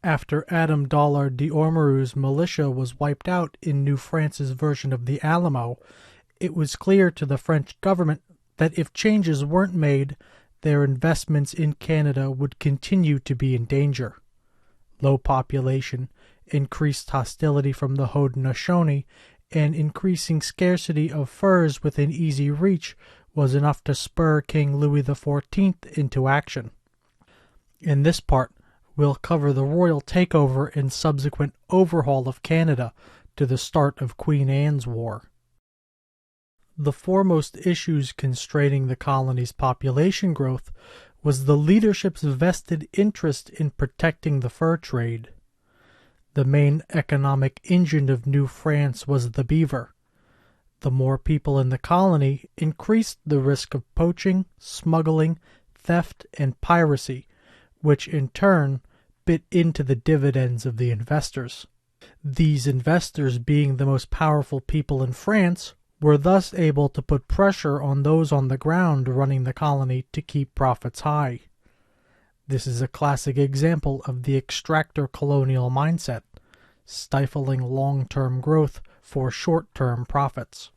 After Adam Dollard d'Ormerou's militia was wiped out in New France's version of the Alamo, it was clear to the French government that if changes weren't made, their investments in Canada would continue to be in danger. Low population, increased hostility from the Haudenosaunee, and increasing scarcity of furs within easy reach was enough to spur King Louis XIV into action. In this part, we'll cover the royal takeover and subsequent overhaul of Canada to the start of Queen Anne's War. The foremost issues constraining the colony's population growth was the leadership's vested interest in protecting the fur trade. The main economic engine of New France was the beaver. The more people in the colony increased the risk of poaching, smuggling, theft, and piracy, which in turn bit into the dividends of the investors. These investors, being the most powerful people in France, were thus able to put pressure on those on the ground running the colony to keep profits high. This is a classic example of the extractor colonial mindset, stifling long-term growth for short-term profits.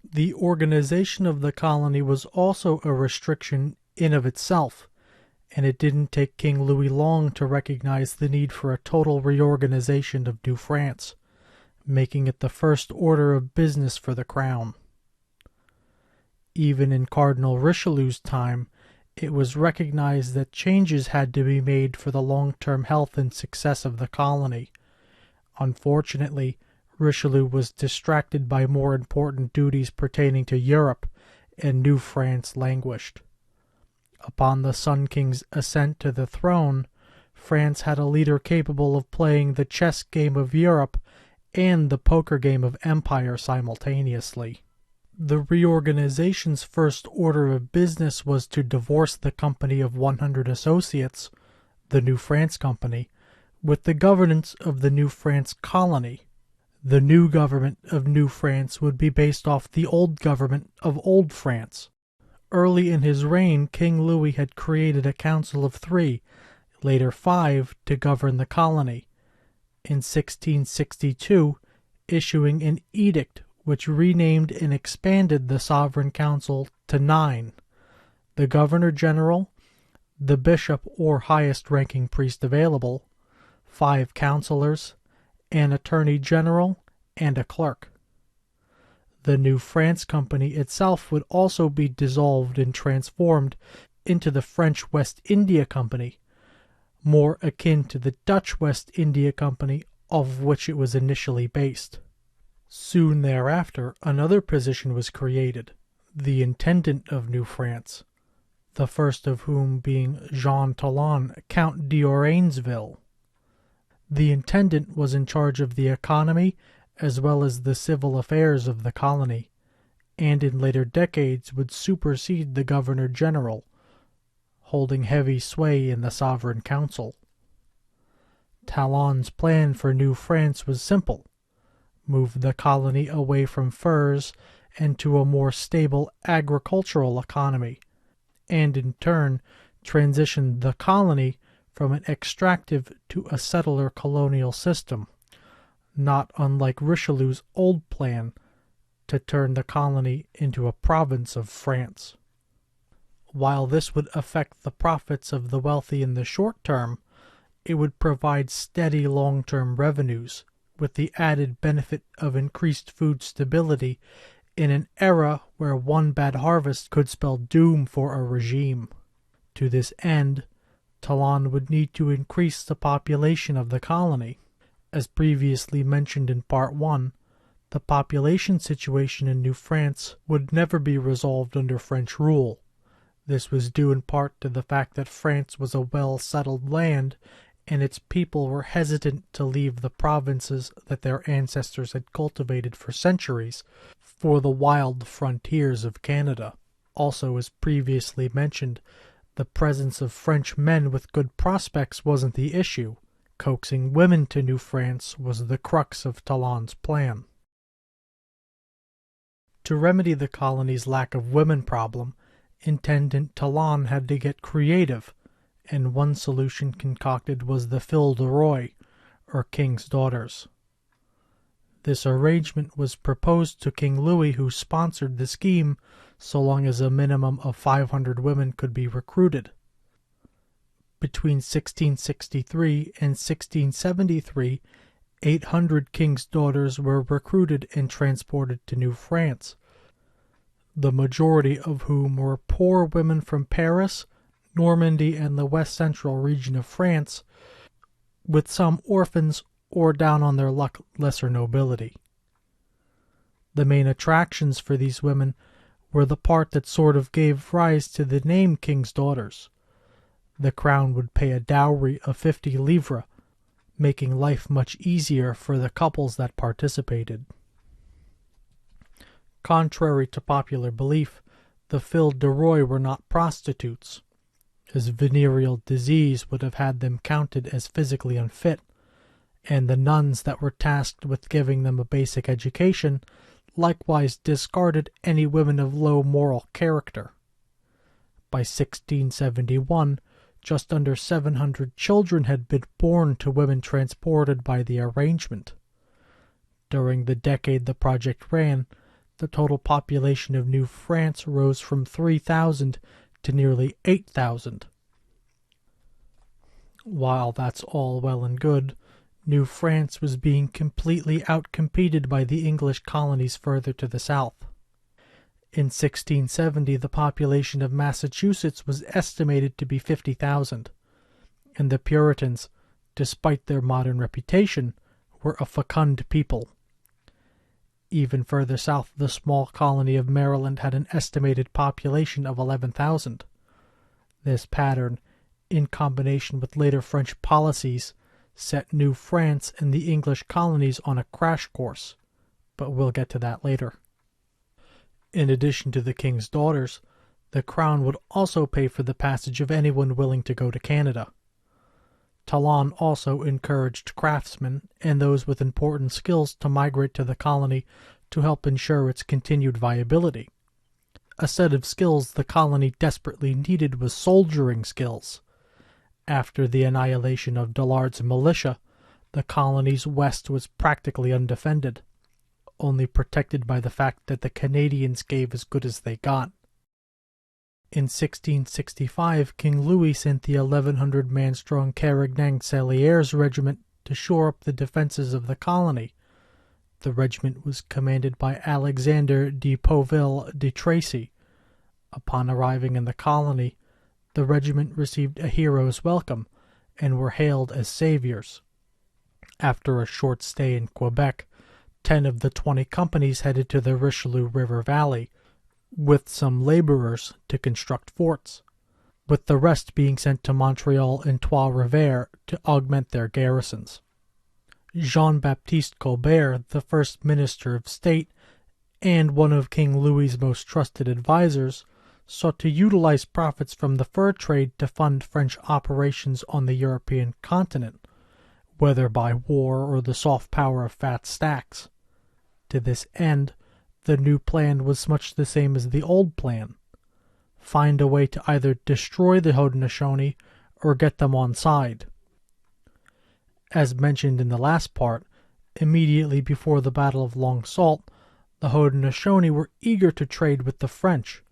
The organization of the colony was also a restriction in of itself, and it didn't take King Louis long to recognize the need for a total reorganization of New France, making it the first order of business for the crown. Even in Cardinal Richelieu's time, it was recognized that changes had to be made for the long-term health and success of the colony. Unfortunately, Richelieu was distracted by more important duties pertaining to Europe, and New France languished. Upon the Sun King's ascent to the throne, France had a leader capable of playing the chess game of Europe and the poker game of empire simultaneously. The reorganization's first order of business was to divorce the company of 100 associates, the New France Company, with the governance of the New France colony. The new government of New France would be based off the old government of Old France. Early in his reign, King Louis had created a council of 3, later 5, to govern the colony. In 1662, issuing an edict which renamed and expanded the Sovereign Council to 9, the Governor-General, the Bishop or highest-ranking priest available, 5 councillors, an Attorney-General, and a clerk. The New France Company itself would also be dissolved and transformed into the French West India Company, more akin to the Dutch West India Company of which it was initially based. Soon thereafter, another position was created, the Intendant of New France, the first of whom being Jean Talon, Count d'Orainville. The Intendant was in charge of the economy as well as the civil affairs of the colony, and in later decades would supersede the Governor-General, holding heavy sway in the Sovereign Council. Talon's plan for New France was simple: move the colony away from furs and to a more stable agricultural economy, and in turn transition the colony from an extractive to a settler colonial system, not unlike Richelieu's old plan to turn the colony into a province of France. While this would affect the profits of the wealthy in the short term, it would provide steady long-term revenues, with the added benefit of increased food stability in an era where one bad harvest could spell doom for a regime. To this end, Talon would need to increase the population of the colony. As previously mentioned in Part 1, the population situation in New France would never be resolved under French rule. This was due in part to the fact that France was a well-settled land, and its people were hesitant to leave the provinces that their ancestors had cultivated for centuries for the wild frontiers of Canada. Also, as previously mentioned, the presence of French men with good prospects wasn't the issue. Coaxing women to New France was the crux of Talon's plan. To remedy the colony's lack of women problem, Intendant Talon had to get creative and one solution concocted was the Fille de Roi, or King's Daughters. This arrangement was proposed to King Louis, who sponsored the scheme so long as a minimum of 500 women could be recruited. Between 1663 and 1673, 800 King's Daughters were recruited and transported to New France, the majority of whom were poor women from Paris, Normandy, and the west central region of France, with some orphans or down on their luck lesser nobility. The main attractions for these women were the part that sort of gave rise to the name King's Daughters. The crown would pay a dowry of 50 livres, making life much easier for the couples that participated. Contrary to popular belief, the Fille de Roi were not prostitutes, as venereal disease would have had them counted as physically unfit, and the nuns that were tasked with giving them a basic education likewise discarded any women of low moral character. By 1671, just under 700 children had been born to women transported by the arrangement. During the decade the project ran, the total population of New France rose from 3,000 to nearly 8,000. While that's all well and good, New France was being completely outcompeted by the English colonies further to the south. In 1670, the population of Massachusetts was estimated to be 50,000, and the Puritans, despite their modern reputation, were a fecund people. Even further south, the small colony of Maryland had an estimated population of 11,000. This pattern, in combination with later French policies, set New France and the English colonies on a crash course, but we'll get to that later. In addition to the King's Daughters, the Crown would also pay for the passage of anyone willing to go to Canada. Talon also encouraged craftsmen and those with important skills to migrate to the colony to help ensure its continued viability. A set of skills the colony desperately needed was soldiering skills. After the annihilation of Dillard's militia, the colony's west was practically undefended, only protected by the fact that the Canadians gave as good as they got. In 1665, King Louis sent the 1,100-man-strong Carignan-Salieres regiment to shore up the defenses of the colony. The regiment was commanded by Alexander de Pauville de Tracy. Upon arriving in the colony, the regiment received a hero's welcome and were hailed as saviors. After a short stay in Quebec, 10 of the 20 companies headed to the Richelieu River Valley, with some laborers to construct forts, with the rest being sent to Montreal and Trois-Rivières to augment their garrisons. Jean-Baptiste Colbert, the first Minister of State and one of King Louis's most trusted advisers, sought to utilize profits from the fur trade to fund French operations on the European continent, whether by war or the soft power of fat stacks. To this end, the new plan was much the same as the old plan. Find a way to either destroy the Haudenosaunee or get them on side. As mentioned in the last part, immediately before the Battle of Long Sault, the Haudenosaunee were eager to trade with the French,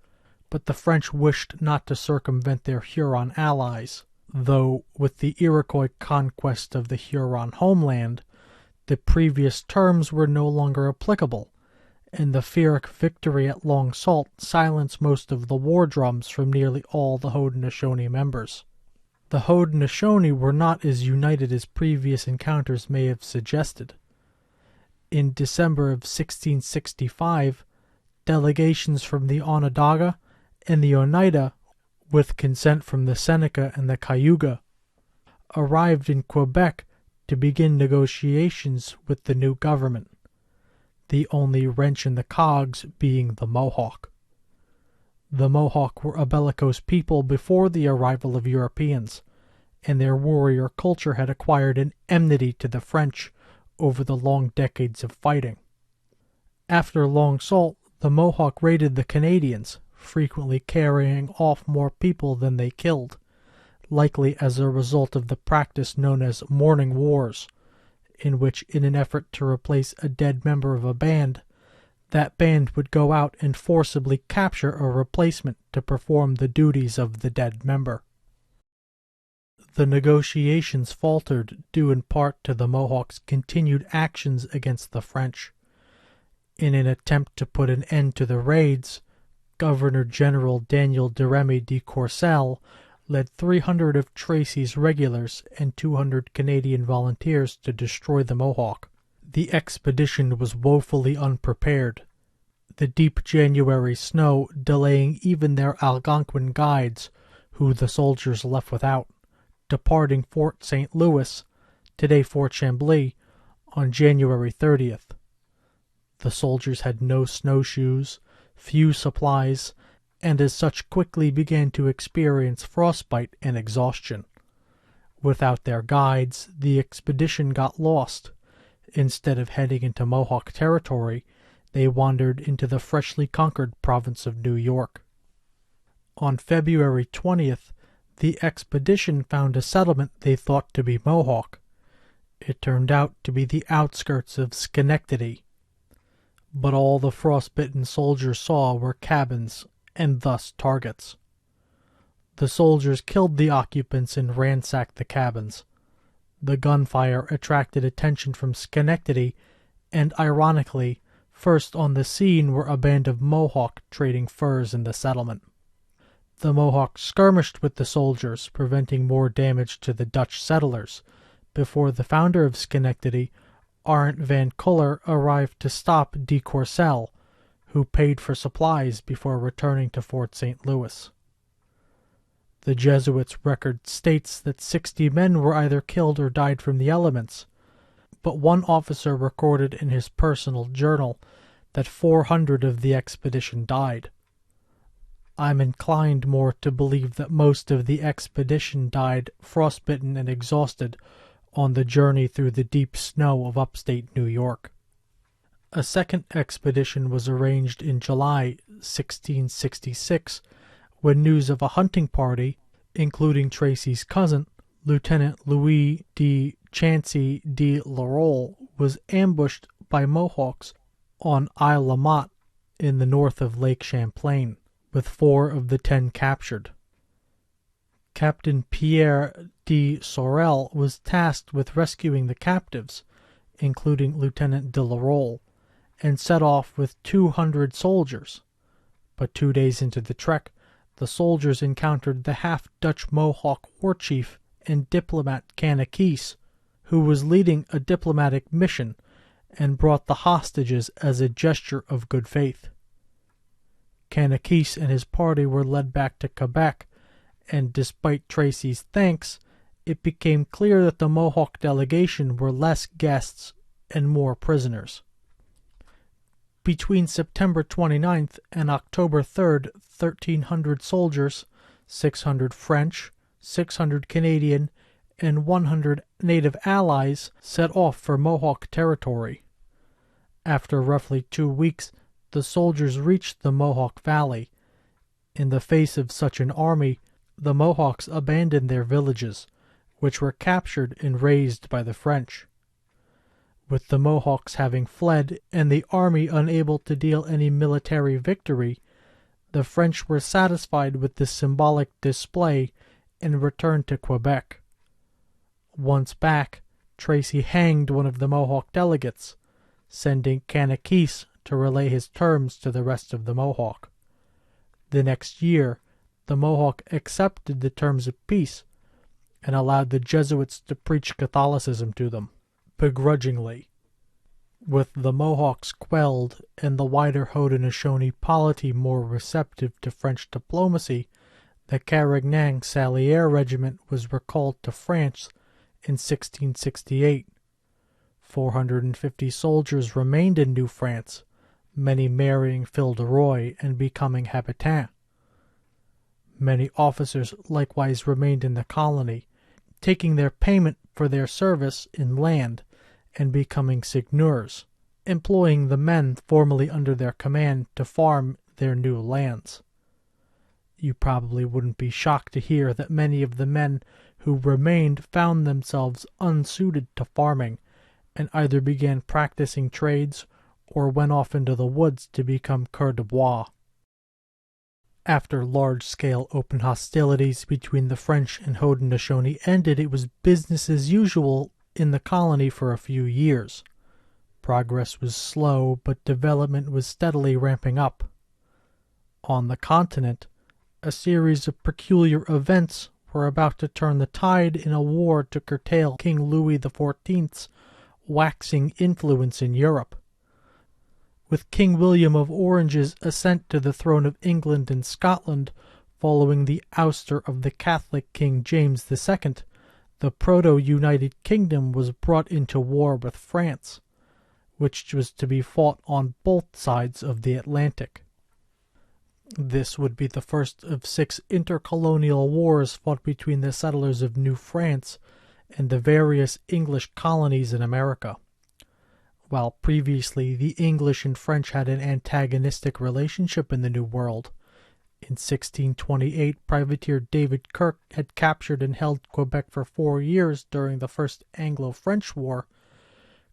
but the French wished not to circumvent their Huron allies, though with the Iroquois conquest of the Huron homeland, the previous terms were no longer applicable, and the Pyrrhic victory at Long Sault silenced most of the war drums from nearly all the Haudenosaunee members. The Haudenosaunee were not as united as previous encounters may have suggested. In December of 1665, delegations from the Onondaga and the Oneida, with consent from the Seneca and the Cayuga, arrived in Quebec to begin negotiations with the new government, the only wrench in the cogs being the Mohawk. The Mohawk were a bellicose people before the arrival of Europeans, and their warrior culture had acquired an enmity to the French over the long decades of fighting. After Long Sault, the Mohawk raided the Canadians, frequently carrying off more people than they killed, likely as a result of the practice known as mourning wars, in which, in an effort to replace a dead member of a band, that band would go out and forcibly capture a replacement to perform the duties of the dead member. The negotiations faltered due in part to the Mohawks' continued actions against the French. In an attempt to put an end to the raids, Governor-General Daniel de Remy de Courcelles led 300 of Tracy's regulars and 200 Canadian volunteers to destroy the Mohawk. The expedition was woefully unprepared, the deep January snow delaying even their Algonquin guides, who the soldiers left without, departing Fort St. Louis, today Fort Chambly, on January 30th. The soldiers had no snowshoes, few supplies, and as such quickly began to experience frostbite and exhaustion. Without their guides, the expedition got lost. Instead of heading into Mohawk territory, they wandered into the freshly conquered province of New York. On February 20th, the expedition found a settlement they thought to be Mohawk. It turned out to be the outskirts of Schenectady. But all the frostbitten soldiers saw were cabins, and thus targets. The soldiers killed the occupants and ransacked the cabins. The gunfire attracted attention from Schenectady, and ironically, first on the scene were a band of Mohawk trading furs in the settlement. The Mohawks skirmished with the soldiers, preventing more damage to the Dutch settlers, before the founder of Schenectady, Arent van Kuller, arrived to stop de Courcelles, who paid for supplies before returning to Fort St. Louis. The Jesuits' record states that 60 men were either killed or died from the elements, but one officer recorded in his personal journal that 400 of the expedition died. I'm inclined more to believe that most of the expedition died frostbitten and exhausted on the journey through the deep snow of upstate New York. A second expedition was arranged in July 1666, when news of a hunting party, including Tracy's cousin, Lieutenant Louis de Chancy de Larolle, was ambushed by Mohawks on Isle La Motte in the north of Lake Champlain, with 4 of the 10 captured. Captain Pierre de Sorel was tasked with rescuing the captives, including Lieutenant de Larolle, and set off with 200 soldiers. But 2 days into the trek, the soldiers encountered the half-Dutch Mohawk war chief and diplomat Canaquis, who was leading a diplomatic mission, and brought the hostages as a gesture of good faith. Canaquis and his party were led back to Quebec, and despite Tracy's thanks, it became clear that the Mohawk delegation were less guests and more prisoners. Between September 29th and October 3rd, 1,300 soldiers, 600 French, 600 Canadian, and 100 native allies set off for Mohawk territory. After roughly 2 weeks, the soldiers reached the Mohawk Valley. In the face of such an army, the Mohawks abandoned their villages, which were captured and razed by the French. With the Mohawks having fled and the army unable to deal any military victory, the French were satisfied with this symbolic display and returned to Quebec. Once back, Tracy hanged one of the Mohawk delegates, sending Canaquis to relay his terms to the rest of the Mohawk. The next year, the Mohawk accepted the terms of peace and allowed the Jesuits to preach Catholicism to them, begrudgingly. With the Mohawks quelled and the wider Haudenosaunee polity more receptive to French diplomacy, the Carignan-Salière Regiment was recalled to France in 1668. 450 soldiers remained in New France, many marrying Phil de Roy and becoming habitants. Many officers likewise remained in the colony, taking their payment for their service in land and becoming seigneurs, employing the men formerly under their command to farm their new lands. You probably wouldn't be shocked to hear that many of the men who remained found themselves unsuited to farming and either began practicing trades or went off into the woods to become coeurs de bois. After large-scale open hostilities between the French and Haudenosaunee ended, it was business as usual in the colony for a few years. Progress was slow, but development was steadily ramping up. On the continent, a series of peculiar events were about to turn the tide in a war to curtail King Louis XIV's waxing influence in Europe. With King William of Orange's ascent to the throne of England and Scotland following the ouster of the Catholic King James II, the proto-United Kingdom was brought into war with France, which was to be fought on both sides of the Atlantic. This would be the first of 6 intercolonial wars fought between the settlers of New France and the various English colonies in America. While previously the English and French had an antagonistic relationship in the New World, in 1628 Privateer David Kirke had captured and held Quebec for 4 years during the First Anglo-French War.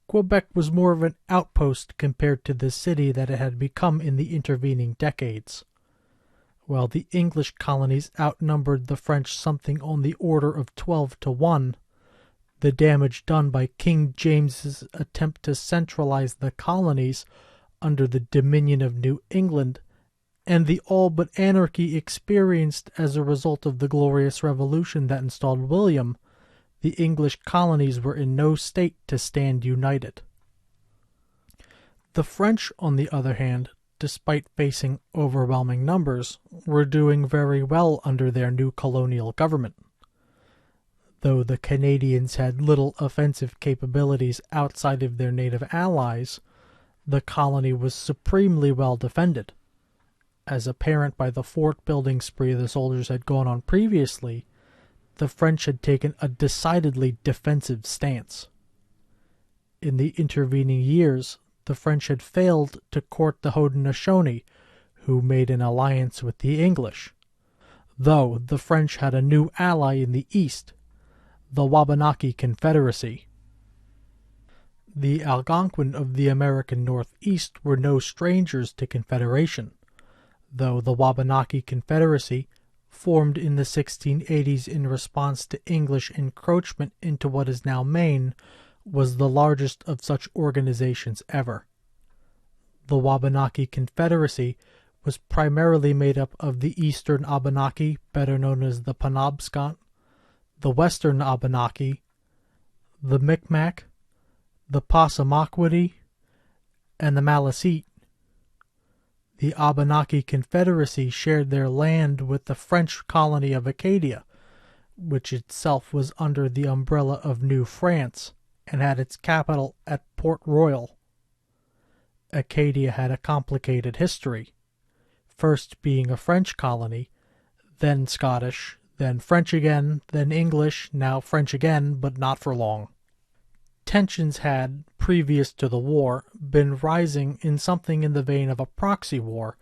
Quebec was more of an outpost compared to the city that it had become in the intervening decades. While the English colonies outnumbered the French something on the order of 12-1, the damage done by King James's attempt to centralize the colonies under the dominion of New England, and the all but anarchy experienced as a result of the Glorious Revolution that installed William, the English colonies were in no state to stand united. The French, on the other hand, despite facing overwhelming numbers, were doing very well under their new colonial government. Though the Canadians had little offensive capabilities outside of their native allies, the colony was supremely well defended. As apparent by the fort-building spree the soldiers had gone on previously, the French had taken a decidedly defensive stance. In the intervening years, the French had failed to court the Haudenosaunee, who made an alliance with the English, though the French had a new ally in the east, the Wabanaki Confederacy. The Algonquin of the American Northeast were no strangers to confederation, though the Wabanaki Confederacy, formed in the 1680s in response to English encroachment into what is now Maine, was the largest of such organizations ever. The Wabanaki Confederacy was primarily made up of the Eastern Abenaki, better known as the Penobscot, the Western Abenaki, the Micmac, the Passamaquoddy, and the Malecite. The Abenaki Confederacy shared their land with the French colony of Acadia, which itself was under the umbrella of New France and had its capital at Port Royal. Acadia had a complicated history, first being a French colony, then Scottish, then French again, then English, now French again, but not for long. Tensions had, previous to the war, been rising in something in the vein of a proxy war,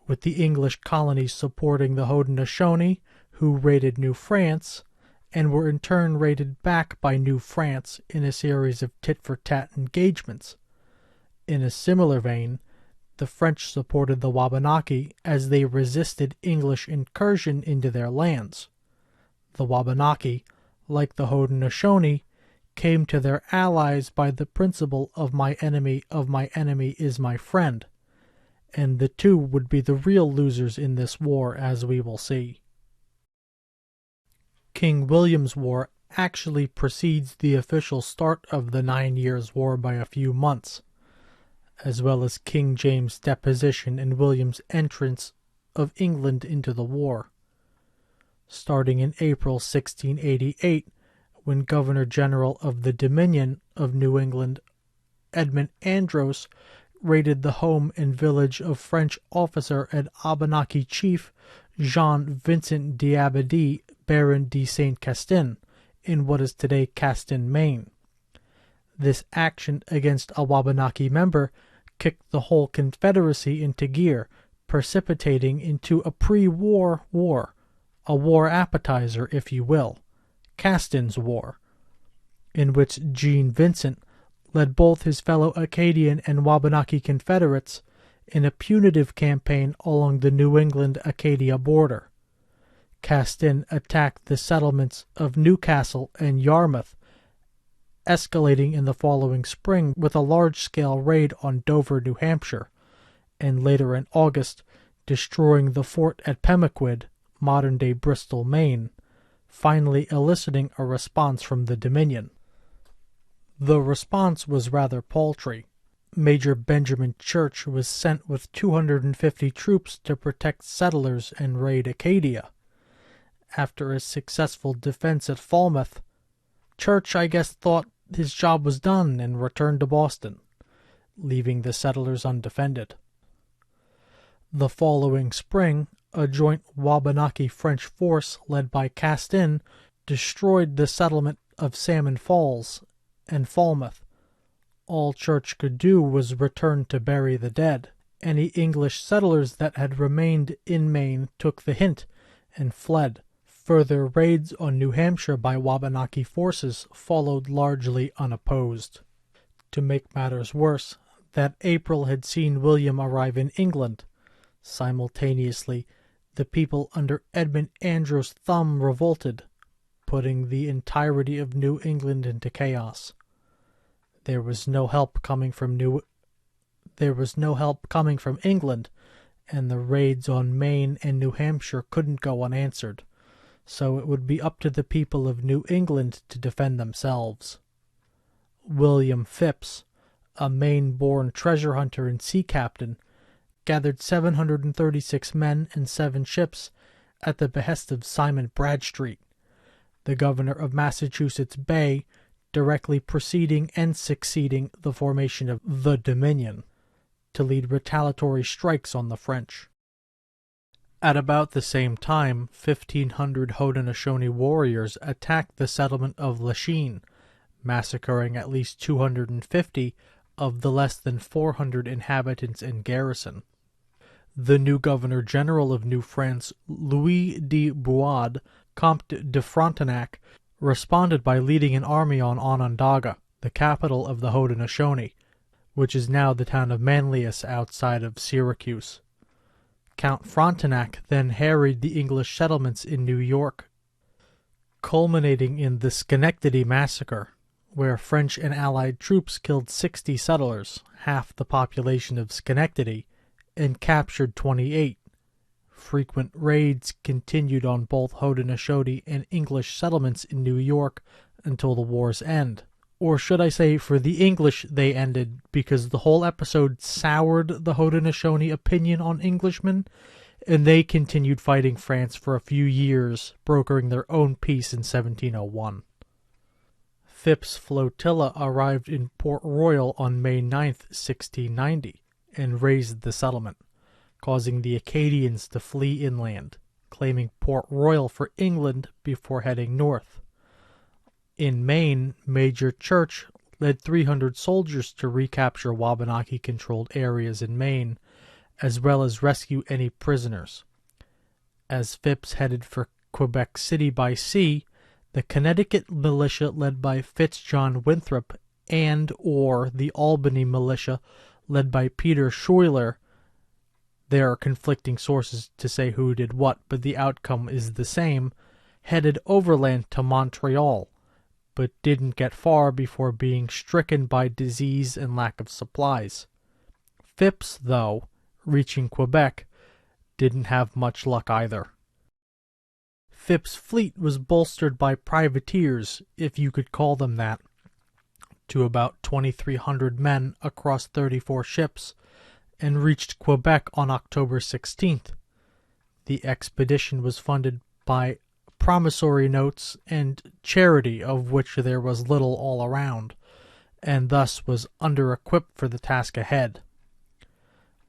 with the English colonies supporting the Haudenosaunee, who raided New France, and were in turn raided back by New France in a series of tit-for-tat engagements. In a similar vein, the French supported the Wabanaki as they resisted English incursion into their lands. The Wabanaki, like the Haudenosaunee, came to their allies by the principle of my enemy is my friend, and the two would be the real losers in this war, as we will see. King William's War actually precedes the official start of the 9 Years' War by a few months, as well as King James' deposition and William's entrance of England into the war. Starting in April 1688, when Governor-General of the Dominion of New England, Edmund Andros, raided the home and village of French officer and Abenaki chief Jean-Vincent d'Abbadie, Baron de Saint-Castin, in what is today Castin, Maine. This action against a Wabanaki member kicked the whole Confederacy into gear, precipitating into a pre-war war, a war appetizer, if you will, Castin's War, in which Jean Vincent led both his fellow Acadian and Wabanaki Confederates in a punitive campaign along the New England-Acadia border. Castin attacked the settlements of Newcastle and Yarmouth, escalating in the following spring with a large-scale raid on Dover, New Hampshire, and later in August destroying the fort at Pemaquid, modern-day Bristol, Maine, finally eliciting a response from the Dominion. The response was rather paltry. Major Benjamin Church was sent with 250 troops to protect settlers and raid Acadia. After a successful defense at Falmouth, Church, I guess, thought his job was done and returned to Boston, leaving the settlers undefended. The following spring, a joint Wabanaki-French force led by Castin destroyed the settlement of Salmon Falls and Falmouth. All Church could do was return to bury the dead. Any English settlers that had remained in Maine took the hint and fled. Further raids on New Hampshire by Wabanaki forces followed largely unopposed. To make matters worse, that April had seen William arrive in England. Simultaneously, the people under Edmund Andros' thumb revolted, putting the entirety of New England into chaos. There was no help coming from England, and the raids on Maine and New Hampshire couldn't go unanswered, so it would be up to the people of New England to defend themselves. William Phipps, a Maine-born treasure hunter and sea captain, gathered 736 men and 7 ships at the behest of Simon Bradstreet, the governor of Massachusetts Bay, directly preceding and succeeding the formation of the Dominion, to lead retaliatory strikes on the French. At about the same time, 1,500 Haudenosaunee warriors attacked the settlement of Lachine, massacring at least 250 of the less than 400 inhabitants in garrison. The new Governor-General of New France, Louis de Buade, Comte de Frontenac, responded by leading an army on Onondaga, the capital of the Haudenosaunee, which is now the town of Manlius outside of Syracuse. Count Frontenac then harried the English settlements in New York, culminating in the Schenectady Massacre, where French and Allied troops killed 60 settlers, half the population of Schenectady, and captured 28. Frequent raids continued on both Haudenosaunee and English settlements in New York until the war's end. Or should I say, for the English, they ended because the whole episode soured the Haudenosaunee opinion on Englishmen, and they continued fighting France for a few years, brokering their own peace in 1701. Phips' flotilla arrived in Port Royal on May 9, 1690, and razed the settlement, causing the Acadians to flee inland, claiming Port Royal for England before heading north. In Maine, Major Church led 300 soldiers to recapture Wabanaki-controlled areas in Maine, as well as rescue any prisoners. As Phips headed for Quebec City by sea, the Connecticut militia led by Fitzjohn Winthrop or the Albany militia led by Peter Schuyler. There are conflicting sources to say who did what, but the outcome is the same, headed overland to Montreal, but didn't get far before being stricken by disease and lack of supplies. Phips, though, reaching Quebec, didn't have much luck either. Phips' fleet was bolstered by privateers, if you could call them that, to about 2,300 men across 34 ships, and reached Quebec on October 16th. The expedition was funded by promissory notes and charity, of which there was little all around, and thus was under-equipped for the task ahead.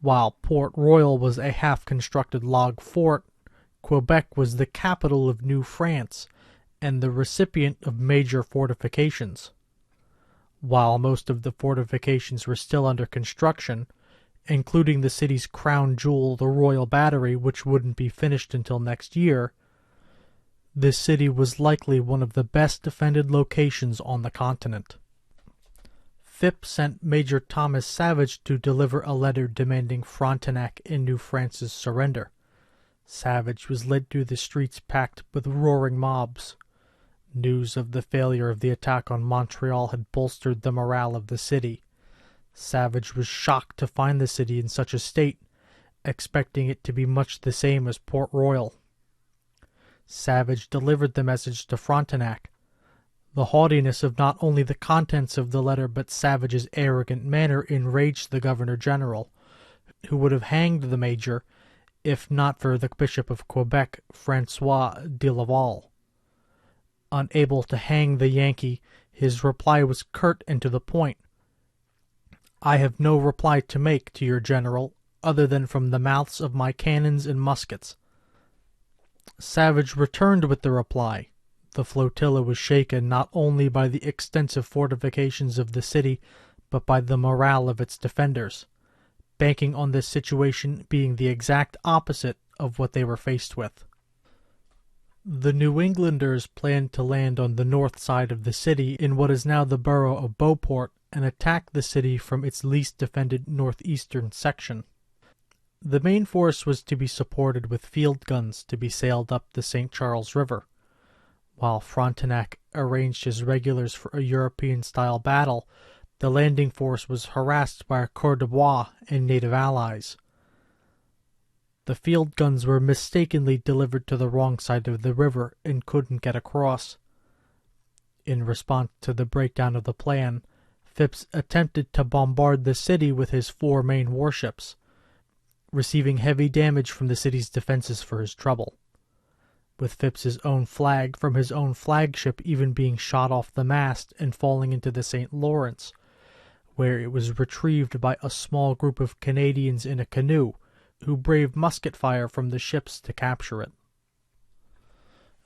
While Port Royal was a half-constructed log fort, Quebec was the capital of New France and the recipient of major fortifications. While most of the fortifications were still under construction, including the city's crown jewel, the Royal Battery, which wouldn't be finished until next year, this city was likely one of the best defended locations on the continent. Phips sent Major Thomas Savage to deliver a letter demanding Frontenac and New France's surrender. Savage was led through the streets packed with roaring mobs. News of the failure of the attack on Montreal had bolstered the morale of the city. Savage was shocked to find the city in such a state, expecting it to be much the same as Port Royal. Savage delivered the message to Frontenac. The haughtiness of not only the contents of the letter but Savage's arrogant manner enraged the Governor-General, who would have hanged the major if not for the Bishop of Quebec, Francois de Laval. Unable to hang the Yankee, his reply was curt and to the point. "I have no reply to make to your general, other than from the mouths of my cannons and muskets." Savage returned with the reply. The flotilla was shaken not only by the extensive fortifications of the city, but by the morale of its defenders, banking on this situation being the exact opposite of what they were faced with. The New Englanders planned to land on the north side of the city in what is now the borough of Beauport and attack the city from its least defended northeastern section. The main force was to be supported with field guns to be sailed up the St. Charles River. While Frontenac arranged his regulars for a European-style battle, the landing force was harassed by a corps de bois and native allies. The field guns were mistakenly delivered to the wrong side of the river and couldn't get across. In response to the breakdown of the plan, Phips attempted to bombard the city with his 4 main warships, receiving heavy damage from the city's defenses for his trouble, with Phips's own flag from his own flagship even being shot off the mast and falling into the St. Lawrence, where it was retrieved by a small group of Canadians in a canoe, who braved musket fire from the ships to capture it.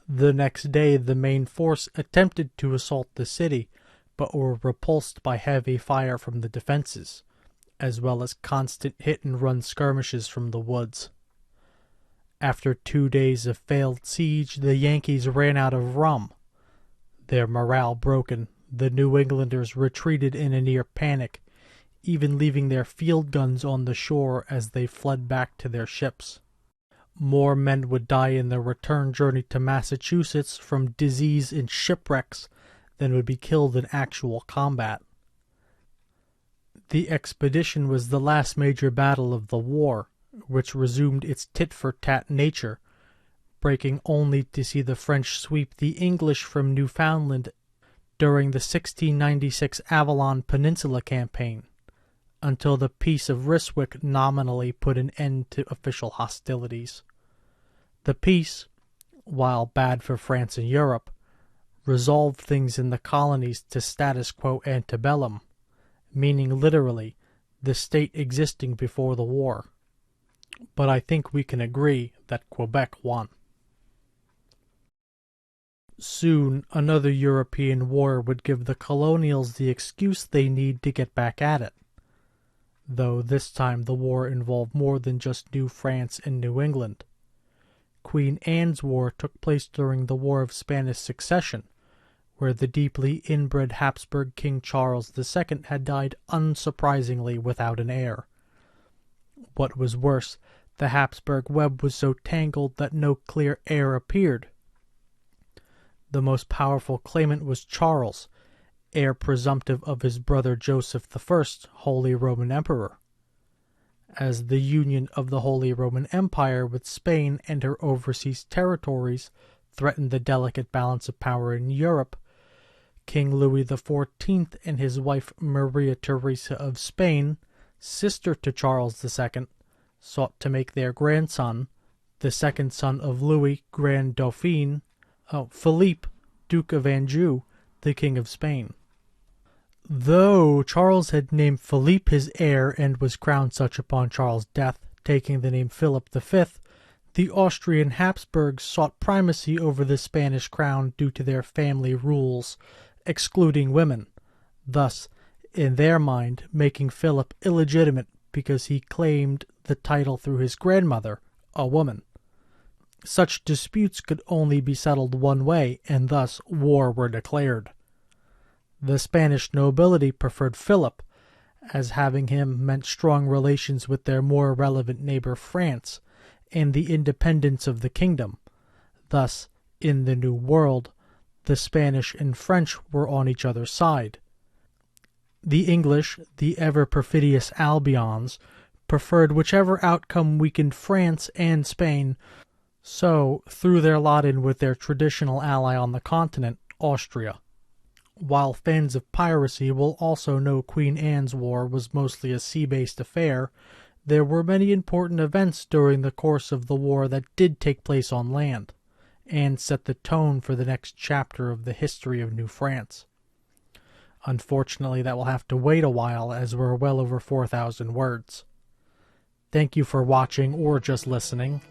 The next day the main force attempted to assault the city, but were repulsed by heavy fire from the defenses, as well as constant hit-and-run skirmishes from the woods. After 2 days of failed siege, the Yankees ran out of rum. Their morale broken, the New Englanders retreated in a near panic, even leaving their field guns on the shore as they fled back to their ships. More men would die in the return journey to Massachusetts from disease and shipwrecks than would be killed in actual combat. The expedition was the last major battle of the war, which resumed its tit-for-tat nature, breaking only to see the French sweep the English from Newfoundland during the 1696 Avalon Peninsula campaign, until the Peace of Ryswick nominally put an end to official hostilities. The peace, while bad for France and Europe, resolved things in the colonies to status quo antebellum, meaning literally the state existing before the war. But I think we can agree that Quebec won. Soon, another European war would give the colonials the excuse they need to get back at it, though this time the war involved more than just New France and New England. Queen Anne's War took place during the War of Spanish Succession, where the deeply inbred Habsburg King Charles II had died unsurprisingly without an heir. What was worse, the Habsburg web was so tangled that no clear heir appeared. The most powerful claimant was Charles, heir presumptive of his brother Joseph I, Holy Roman Emperor. As the union of the Holy Roman Empire with Spain and her overseas territories threatened the delicate balance of power in Europe, King Louis XIV and his wife Maria Theresa of Spain, sister to Charles II, sought to make their grandson, the second son of Louis, Grand Dauphin, Philippe, Duke of Anjou, the King of Spain. Though Charles had named Philippe his heir and was crowned such upon Charles' death, taking the name Philip V, the Austrian Habsburgs sought primacy over the Spanish crown due to their family rules, excluding women, thus, in their mind, making Philip illegitimate because he claimed the title through his grandmother, a woman. Such disputes could only be settled one way, and thus war were declared. The Spanish nobility preferred Philip, as having him meant strong relations with their more relevant neighbor France, and the independence of the kingdom. Thus, in the New World, the Spanish and French were on each other's side. The English, the ever-perfidious Albions, preferred whichever outcome weakened France and Spain, so threw their lot in with their traditional ally on the continent, Austria. While fans of piracy will also know Queen Anne's War was mostly a sea-based affair, there were many important events during the course of the war that did take place on land, and set the tone for the next chapter of the history of New France. Unfortunately, that will have to wait a while, as we're well over 4,000 words. Thank you for watching or just listening.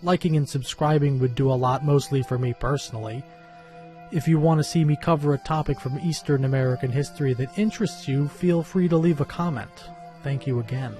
Liking and subscribing would do a lot, mostly for me personally. If you want to see me cover a topic from Eastern American history that interests you, feel free to leave a comment. Thank you again.